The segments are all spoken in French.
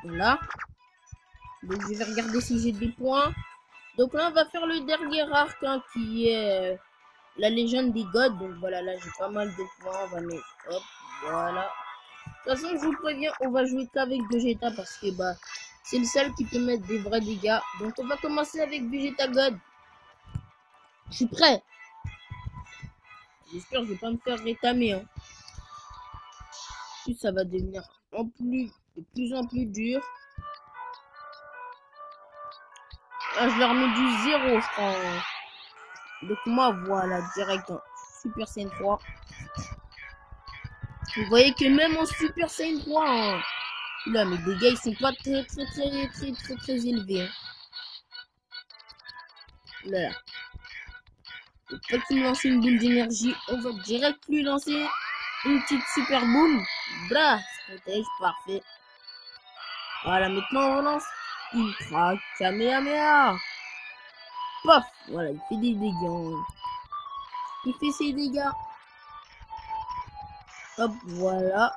Voilà. Donc je vais regarder si j'ai des points. Donc là, on va faire le dernier arc hein, qui est la légende des gods. Donc voilà, là j'ai pas mal de points. On va mettre, hop, voilà. De toute façon, je vous préviens, on va jouer qu'avec Vegeta parce que bah c'est le seul qui peut mettre des vrais dégâts. Donc on va commencer avec Vegeta God. Je suis prêt. J'espère que je vais pas me faire rétamer. Hein. Plus ça va devenir de plus en plus dur. Là, je leur mets du 0, je crois. Donc moi, voilà, direct en Super Saiyan 3. Vous voyez que même en Super Saiyan 3, hein, là, mes dégâts, ils sont pas très élevés. Hein. Là. Faut pas qu'il me lance une boule d'énergie. On va direct lui lancer une petite super boule. Bra, stratège, parfait. Voilà, maintenant on relance Ultra Kamehameha. Pof, voilà, il fait des dégâts. Il fait ses dégâts. Hop, voilà.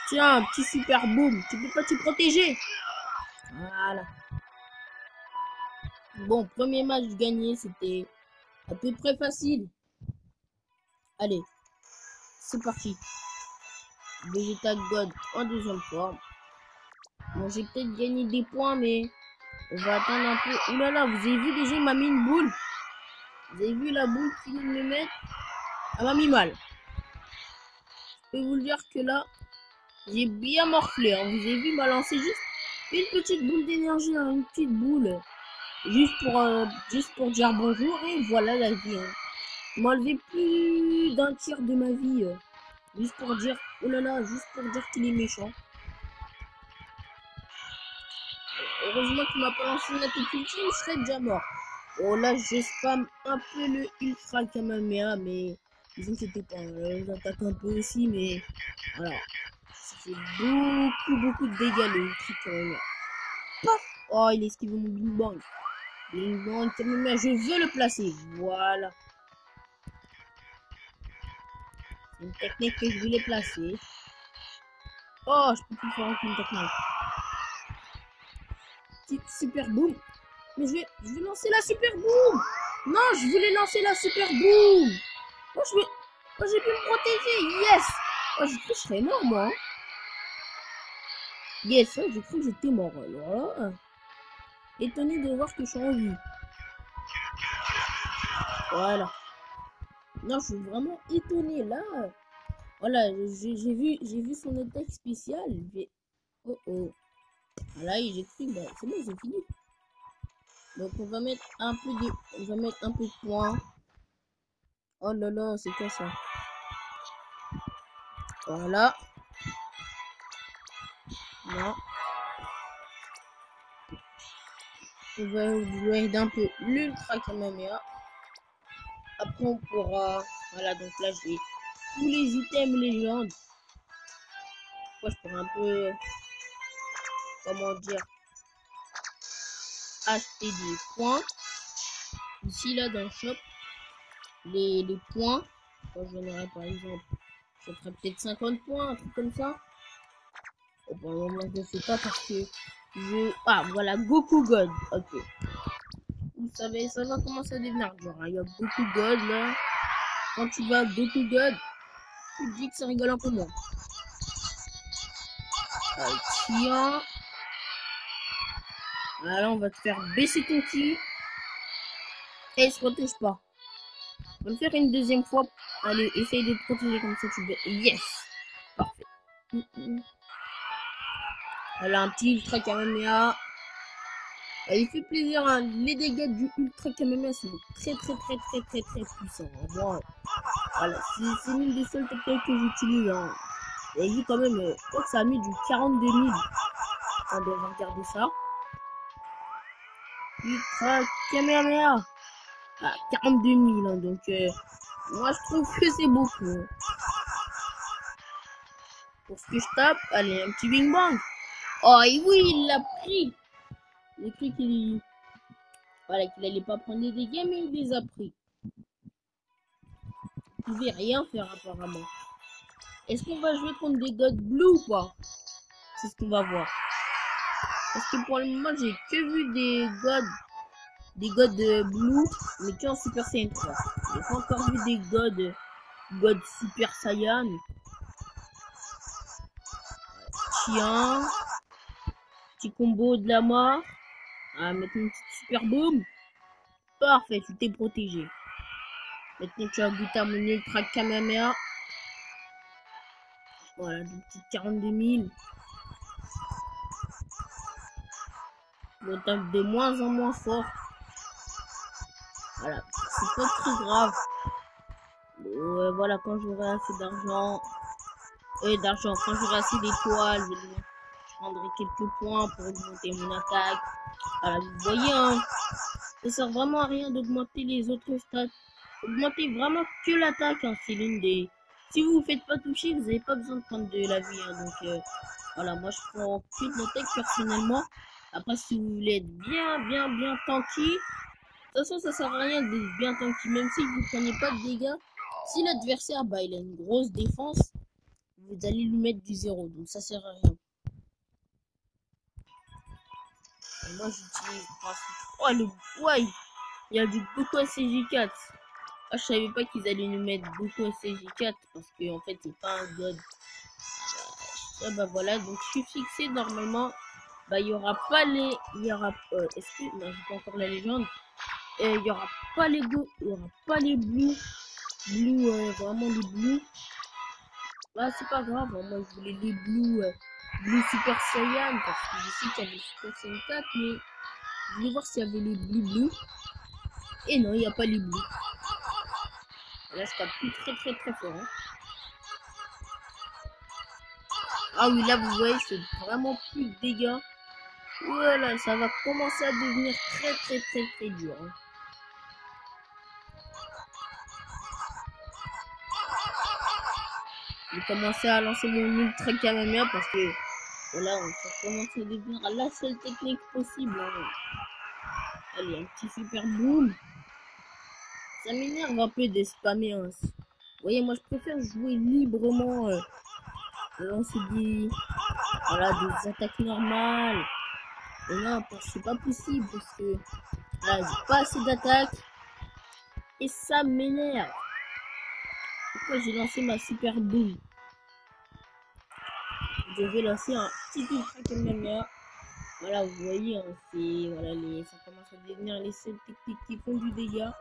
Tiens, petit super boom. Tu peux pas t'y protéger. Voilà. Bon, premier match gagné, c'était à peu près facile. Allez, c'est parti. Vegeta God en deuxième forme. Bon, j'ai peut-être gagné des points, mais on va attendre un peu. Ouh là là, vous avez vu déjà, il m'a mis une boule. Vous avez vu la boule qu'il vient de me mettre? Elle m'a mis mal. Je peux vous le dire que là, j'ai bien morflé. Hein. Vous avez vu, il m'a lancé juste une petite boule d'énergie, hein, une petite boule. Juste pour dire bonjour et voilà la vie. Hein. Il m'a enlevé plus d'un tiers de ma vie. Juste pour dire, oh là là, juste pour dire qu'il est méchant. Heureusement qu'il m'a pas lancé une attaque ultime, je serais déjà mort. Oh là, je spam un peu le Ultra Kamehameha, mais vous inquiétez pas, j'attaque un peu aussi, mais voilà. Ça fait beaucoup de dégâts le Ultra Kamehameha. Paf! Oh, il esquive mon Bing Bang. Bing Bang Kamehameha, je veux le placer. Voilà. C'est une technique que je voulais placer. Oh, je peux plus faire aucune technique. Petite super boom. Mais je vais lancer la super boom. Non, je voulais lancer la super boom. Oh, j'ai pu me protéger. Yes. Oh, j'ai cru que je serais mort, moi. Hein. Yes, oh, j'ai cru que j'étais mort. Alors là, étonné de voir que je suis en vie. Voilà. Non, je suis vraiment étonné là. Voilà, j'ai vu son attaque spéciale. Oh oh. Voilà, j'ai cru, bah, c'est bon, j'ai fini. Donc on va mettre un peu de points. Oh là là, c'est quoi ça? Voilà. Non. On va jouer d'un peu l'Ultra Kamehameha. Après on pourra... Voilà, donc là j'ai tous les items légendes. Moi je pourrais un peu... Comment dire? Acheter des points. Ici là dans le shop. Les points. Quand j'en aurai par exemple... Ça ferait peut-être 50 points, un truc comme ça. Et pour le moment je ne sais pas parce que... Ah voilà, Goku God. Ok. Vous savez, ça va commencer à devenir dur. Hein. Il y a Goku God là. Quand tu vas Goku God, tu te dis que ça rigole un peu moins. Tiens. Voilà, on va te faire baisser ton ki. Et il se protège pas. On va le faire une deuxième fois. Allez, essaye de te protéger comme ça. Yes. Parfait. Voilà, un petit Ultra Kamehameha. Il fait plaisir. Hein. Les dégâts du Ultra Kamehameha sont très puissants. Bon, voilà, c'est l'une des seules techniques que j'utilise. Hein. Et vu quand même, je crois que ça a mis du 42 000. On doit regarder ça. Ultra Kamehameha. Ah, 42 000. Hein, donc, moi, je trouve que c'est beaucoup. Hein. Pour ce que je tape, allez, un petit Bing Bang. Oh, et oui, il l'a pris. J'ai cru qu'il voilà, qu'il allait pas prendre des dégâts, mais il les a pris. Vous pouvez rien faire apparemment. Est-ce qu'on va jouer contre des gods bleus ou pas? C'est ce qu'on va voir. Parce que pour le moment, j'ai que vu des gods blue, mais que en Super Saiyan 3. J'ai pas encore vu des gods Super Saiyan. Chien. Petit combo de la mort. Ah, mettre une petite super boom. Parfait, tu t'es protégé. Maintenant, tu as goûté à mon ultra Kamehameha. Voilà, des petites 42 000. Bon, tape de moins en moins fort. Voilà, c'est pas très grave. Ouais, voilà, quand j'aurai assez d'argent. Quand j'aurai assez d'étoiles, je prendrai quelques points pour augmenter mon attaque. Voilà, vous voyez, hein, ça sert vraiment à rien d'augmenter les autres stats. Augmentez vraiment que l'attaque, hein, c'est l'une des... Si vous vous faites pas toucher, vous n'avez pas besoin de prendre de la vie, hein, donc voilà, moi je prends que de l'attaque personnellement. Après, si vous voulez être bien tanky, de toute façon ça sert à rien d'être bien tanky, même si vous prenez pas de dégâts. Si l'adversaire, bah, il a une grosse défense, vous allez lui mettre du 0, donc ça sert à rien. Et moi j'utilise... Oh, ouais, il y a du Goku SCJ4. Ah, je savais pas qu'ils allaient nous mettre Goku SCJ4 parce que en fait c'est pas un god. Ah bah voilà, donc je suis fixé normalement. Bah il y aura pas les... Il y aura... est-ce que... Non, j'ai pas encore la légende. Il y aura pas les go... Il y aura pas les blue. Vraiment les blue. Bah c'est pas grave, hein, moi je voulais les blue Super Saiyan parce que je sais qu'il y avait Super Saiyan 4, mais je voulais voir s'il y avait les blue. Et non, il n'y a pas les blue. Là je tape plus très fort. Hein. Ah oui, là vous voyez, c'est vraiment plus de dégâts. Voilà, ça va commencer à devenir très dur. Hein. J'ai commencé à lancer mon ultra Kamehameha parce que voilà, ça commence à devenir la seule technique possible. Hein. Allez, un petit super boom. Ça m'énerve un peu de spammer. Hein. Vous voyez, moi je préfère jouer librement, lancer des attaques normales. Et non, c'est pas possible parce que voilà, j'ai pas assez d'attaques et ça m'énerve. Pourquoi j'ai lancé ma super boom? Je vais lancer un petit ultra Kamehameha. Voilà, vous voyez, hein, c'est voilà, ça commence à devenir les seules techniques qui font du dégât.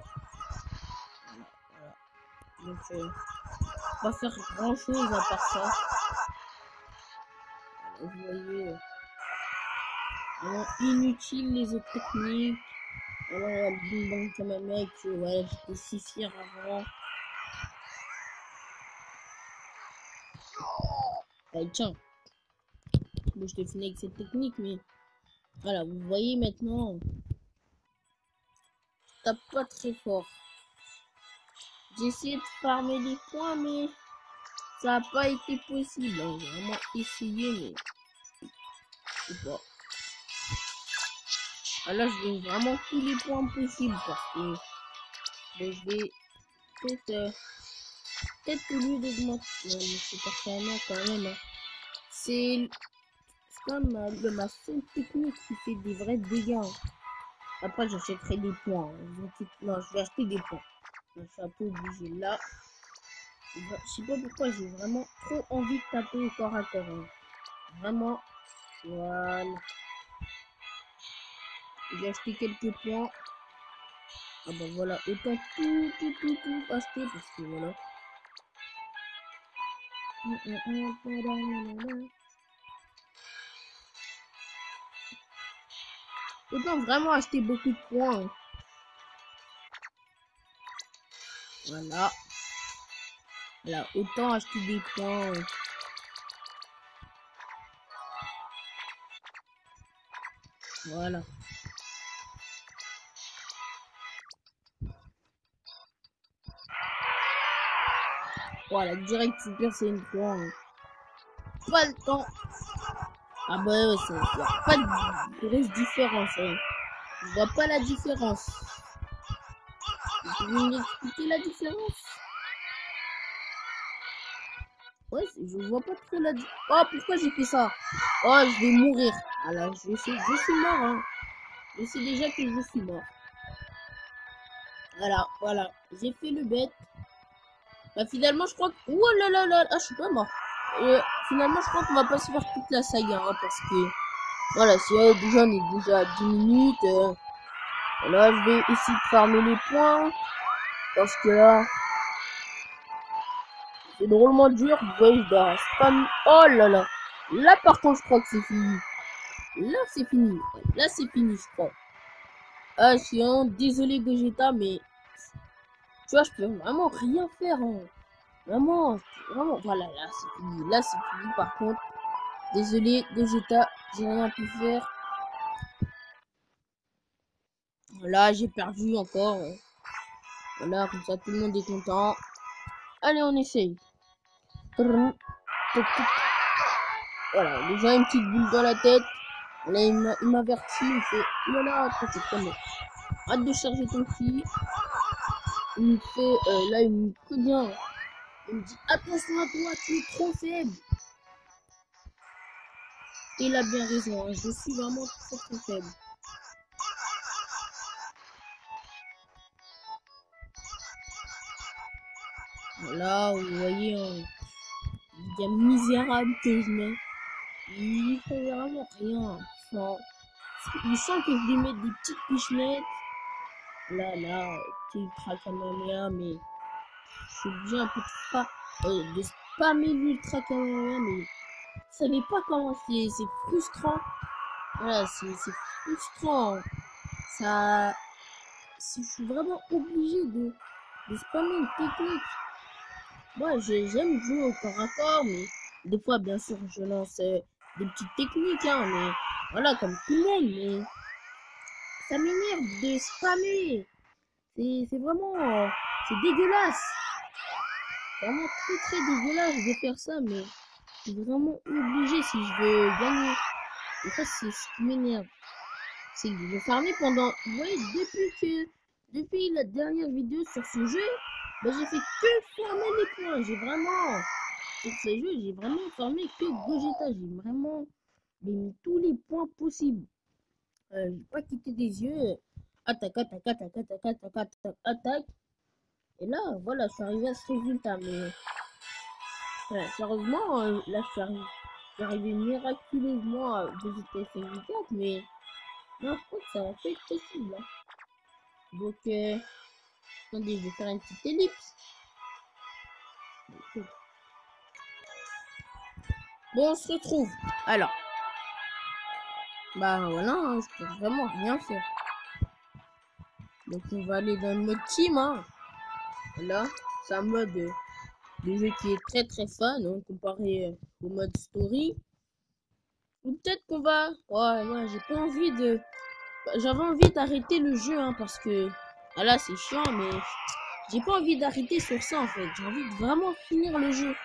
Voilà. Donc, pas faire grand chose à part ça. Voilà, vous voyez, vraiment inutile les autres techniques. Voilà, Bing Bang Kamehameha que voilà, j'étais si fier avant. Allez, tiens. Bon, je te finis avec cette technique, mais voilà, vous voyez maintenant, je tape pas très fort. J'ai essayé de farmer les points, mais ça n'a pas été possible. Hein. J'ai vraiment essayé, mais je sais pas. Ah, là, je vais vraiment tous les points possibles parce que ben, je vais peut-être au lieu d'augmenter. Non, mais c'est pas vraiment quand même. Hein. C'est comme ma seule technique qui fait des vrais dégâts. Hein. Après, j'achèterai des points. Hein. Non, je vais acheter des points. Je suis un peu obligé là. Je sais pas pourquoi j'ai vraiment trop envie de taper au corps à corps. Hein. Vraiment. Voilà. J'ai acheté quelques points. Ah bah voilà. Autant tout acheter parce que voilà. Autant vraiment acheter beaucoup de points. Hein. Voilà. Là, autant acheter des points. Hein. Voilà. Voilà, direct Super Saiyan 3. Hein. Pas le temps. Ah bah ouais, il n'y a pas de grosse différence. Hein. Je vois pas la différence. Vous pouvez m'expliquer la différence? Ouais, je vois pas trop la... Oh, pourquoi j'ai fait ça? Oh, je vais mourir. Voilà, je suis mort, hein. Je sais déjà que je suis mort. Voilà. J'ai fait le bête. Bah, finalement, je crois que... Oh là là là, ah, je suis pas mort. Finalement, je crois qu'on va pas se faire toute la saga, hein, parce que... Voilà, si déjà on est déjà à 10 minutes, là, je vais essayer de farmer les points, parce que là, c'est drôlement dur. Vous voyez, je dois spam... Oh là là. Là, par contre, je crois que c'est fini. Là, c'est fini. Là, c'est fini, je crois. Ah, je suis vraiment désolé, Gogeta, mais... Tu vois, je peux vraiment rien faire, hein. Vraiment, voilà, là, c'est fini. Là, c'est fini, par contre. Désolé, Gogeta, j'ai rien pu faire. Là, j'ai perdu encore. Voilà, comme ça, tout le monde est content. Allez, on essaye. Voilà, déjà une petite boule dans la tête. Là, il m'avertit, il me fait... Oh là là, t'inquiète pas, mais... Hâte de charger ton ki. Il me fait... là, il me prévient. Il me dit, attention à toi, tu es trop faible. Et il a bien raison, hein, je suis vraiment très faible. Là, vous voyez, hein, les gars misérables que je mets. Ils font vraiment rien. Ils sentent que je lui mets des petites pichenettes. Là, petit ultra Kamehameha, mais je suis obligé un peu de spammer l'ultra Kamehameha, mais vous savez pas comment c'est frustrant. Voilà, c'est frustrant. Ça, je suis vraiment obligé de spammer une technique. Moi, j'aime jouer au corps à corps, mais des fois, bien sûr, je lance des petites techniques, hein, mais voilà, comme tout le monde, mais ça m'énerve de spammer. C'est vraiment, c'est dégueulasse. Vraiment très dégueulasse de faire ça, mais je suis vraiment obligé si je veux gagner. Et ça, c'est ce qui m'énerve. C'est que je vais farmer pendant, vous voyez, depuis la dernière vidéo sur ce jeu, ben, j'ai fait que farmer les points. Sur ce jeu, j'ai vraiment farmé que Gogeta. J'ai vraiment mis tous les points possibles. J'ai pas quitté des yeux. Attaque. Et là, voilà, je suis arrivé à ce résultat. Mais sérieusement, là, je suis arrivé miraculeusement à Vegeta FMI4. Mais non, je crois que ça va pas être possible. Hein. Donc, attendez, je vais faire une petite ellipse. Bon, on se retrouve. Alors, bah voilà, hein, je peux vraiment rien faire. Donc, on va aller dans le mode team. Hein. Là, c'est un mode de jeu qui est très fun, hein, comparé au mode story. Ou peut-être qu'on va... Ouais, j'ai pas envie de... J'avais envie d'arrêter le jeu, hein, parce que... Ah là, c'est chiant, mais... J'ai pas envie d'arrêter sur ça, en fait. J'ai envie de vraiment finir le jeu.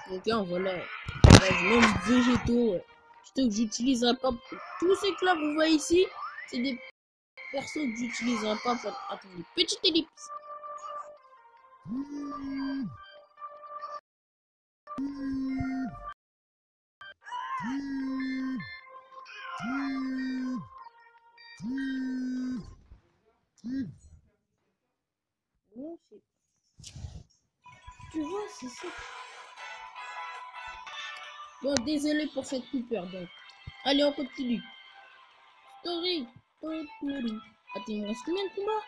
Donc, hein, voilà. Même végétaux. Que j'utiliserai pas. Tous ces que là, vous voyez ici, c'est des persos que j'utiliserai pas. Attendez, petite ellipse. Non, tu vois, c'est ça. Bon, désolé pour cette coupure, donc. Allez, on continue. Story. Attends, il me reste combien de combats?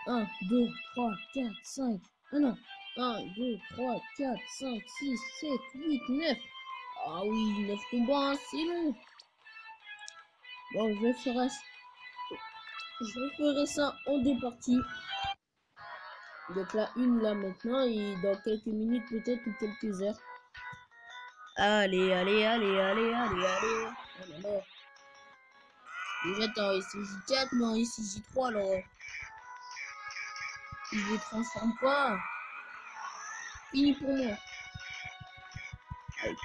1, 2, 3, 4, 5. Ah non. 1, 2, 3, 4, 5, 6, 7, 8, 9. Ah oui, 9 combats, hein, c'est long. Bon, je referai ça en deux parties. Donc là, une là maintenant et dans quelques minutes peut-être ou quelques heures. Allez. Oh là là. Déjà, attends, ici J4, non, ici J3, alors. Il ne transforme pas. Fini pour moi. Tiens.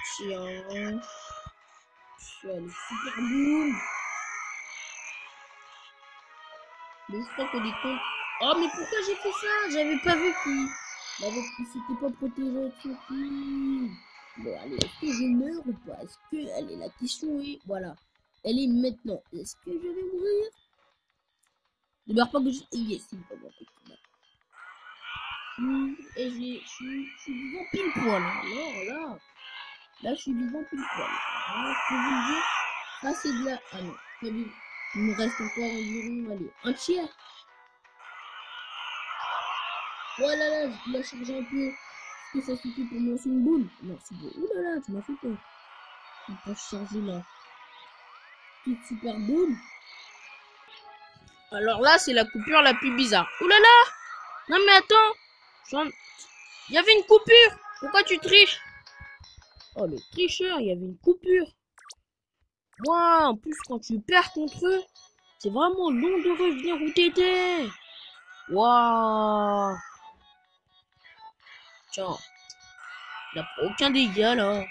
Je suis allé super boom. Mais je crois que les comptes. Oh, mais pourquoi j'ai fait ça? J'avais pas vu qu'il Bah, parce qu'il s'était pas protégé avec son cul. Bon, allez, est-ce que je meurs ou pas? Est-ce que, allez, la question est, voilà. Elle est maintenant. Est-ce que je vais mourir? Ne meurs pas que je... Yes, il va mourir. Et je suis vivant pile poil. Alors là, je suis vivant pile poil. Alors, je peux vous le dire, ça c'est de la... Ah non, pas vu. Il me reste encore environ, allez, un tiers. Voilà, là, je dois charger un peu. Est-ce que ça suffit pour me lancer une boule? Non, c'est bon. Ouh là là, tu m'as fait peur. On peut charger là. Petite super boule. Alors là, c'est la coupure la plus bizarre. Ouh là là! Non mais attends! Il y avait une coupure! Pourquoi tu triches? Oh le tricheur, il y avait une coupure. Moi, en plus, quand tu perds contre eux, c'est vraiment long de revenir où t'étais. Waouh! Tiens, il n'a pas aucun dégât là.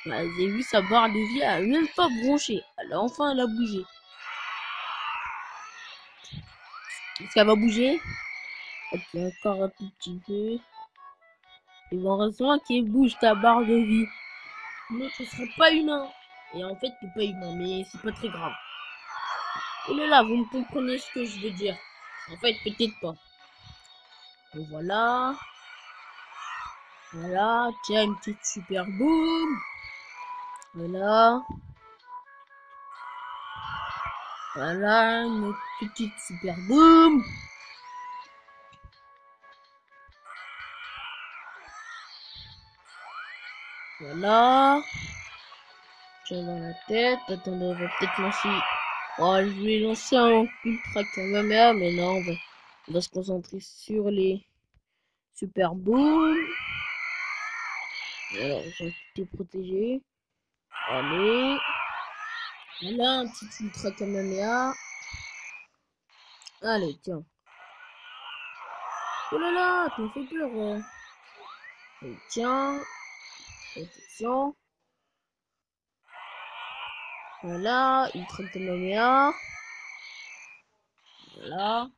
Bah, j'ai vu sa barre de vie, elle a même pas bronché. Enfin, elle a bougé. Est-ce qu'elle va bouger? Ok, encore un tout petit peu. Et heureusement qu'il bouge ta barre de vie. Sinon, tu serais pas humain. Et en fait, tu n'es pas humain, mais c'est pas très grave. Oh là là, vous me comprenez ce que je veux dire. En fait, peut-être pas. Et voilà. Voilà, tiens, une petite super boom. Voilà. Voilà, une petite super boom. Voilà. Tiens dans la tête. Attendez, on va peut-être lancer. Oh, je vais lancer un ultra Kamehameha, mais non, on va se concentrer sur les super booms. Alors, j'ai tout protégé. Allez. Voilà, un petit ultra Kamehameha. Allez, tiens. Oh là là, tu me fais peur. Et tiens. Protection. Voilà, ultra Kamehameha. Voilà.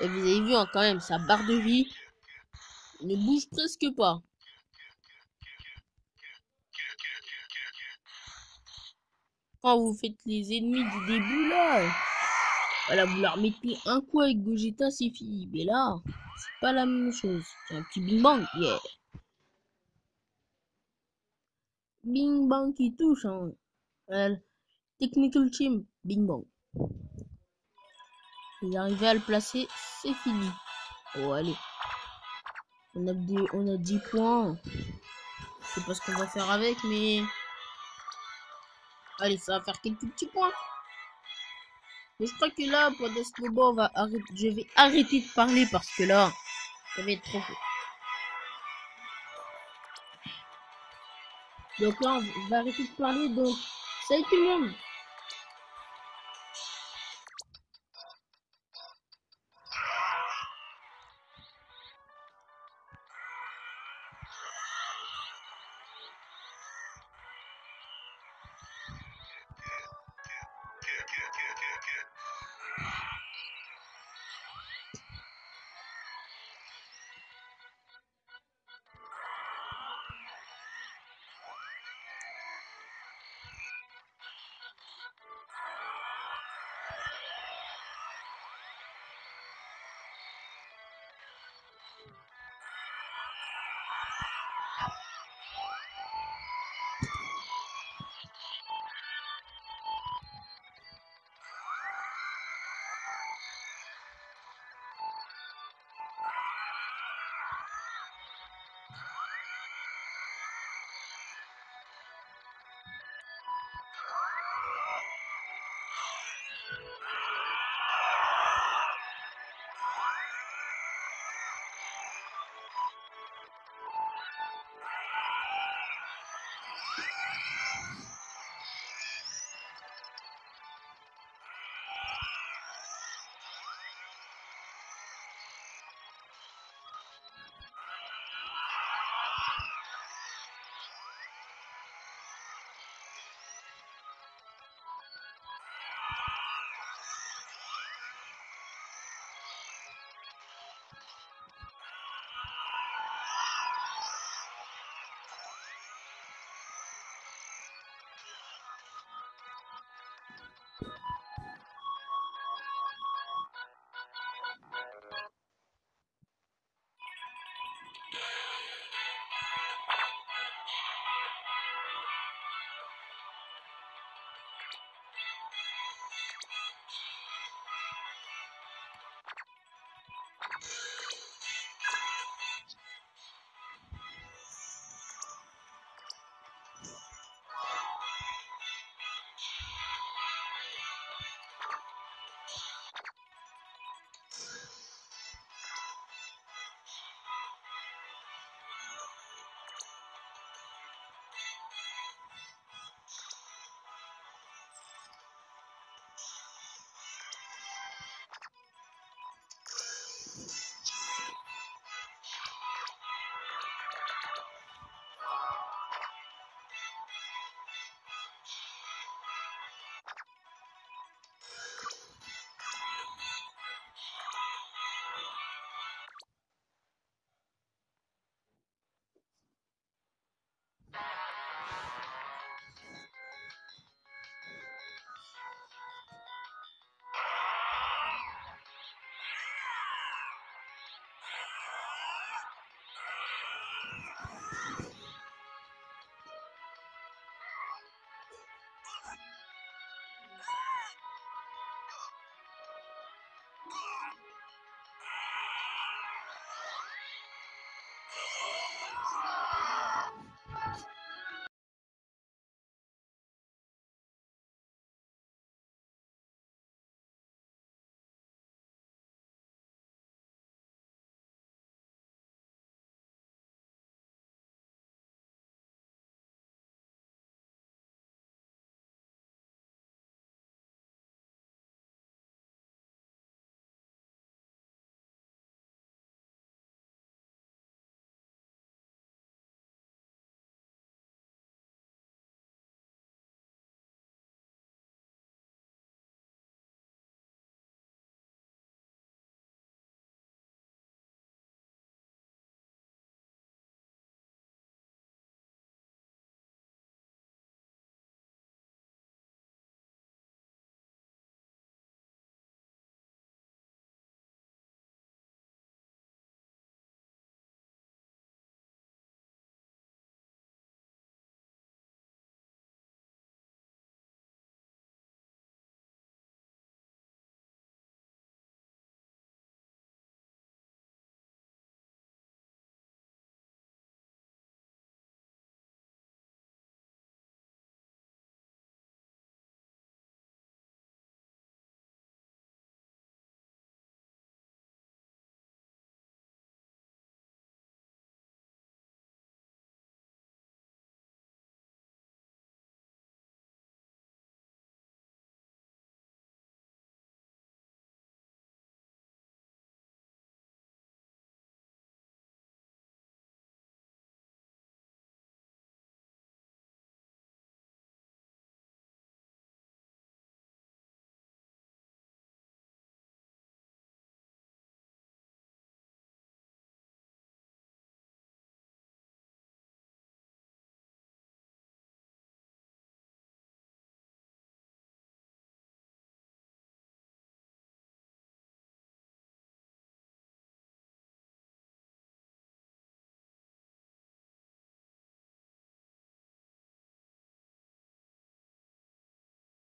Et vous avez vu hein, quand même, sa barre de vie ne bouge presque pas. Quand vous faites les ennemis du début là, voilà, vous leur mettez un coup avec Gogeta, c'est fini. Mais là, c'est pas la même chose. C'est un petit bing bang, yeah. Bing bang qui touche, hein. Technical team, bing bang. Il arrivé à le placer, c'est fini. Oh allez. On a 10 points. Je sais pas ce qu'on va faire avec, mais... Allez, ça va faire quelques petits points. Mais je crois que là, pour Descobo, je vais arrêter de parler parce que là, ça va être trop fort. Donc là, on va arrêter de parler. Donc, salut tout le monde.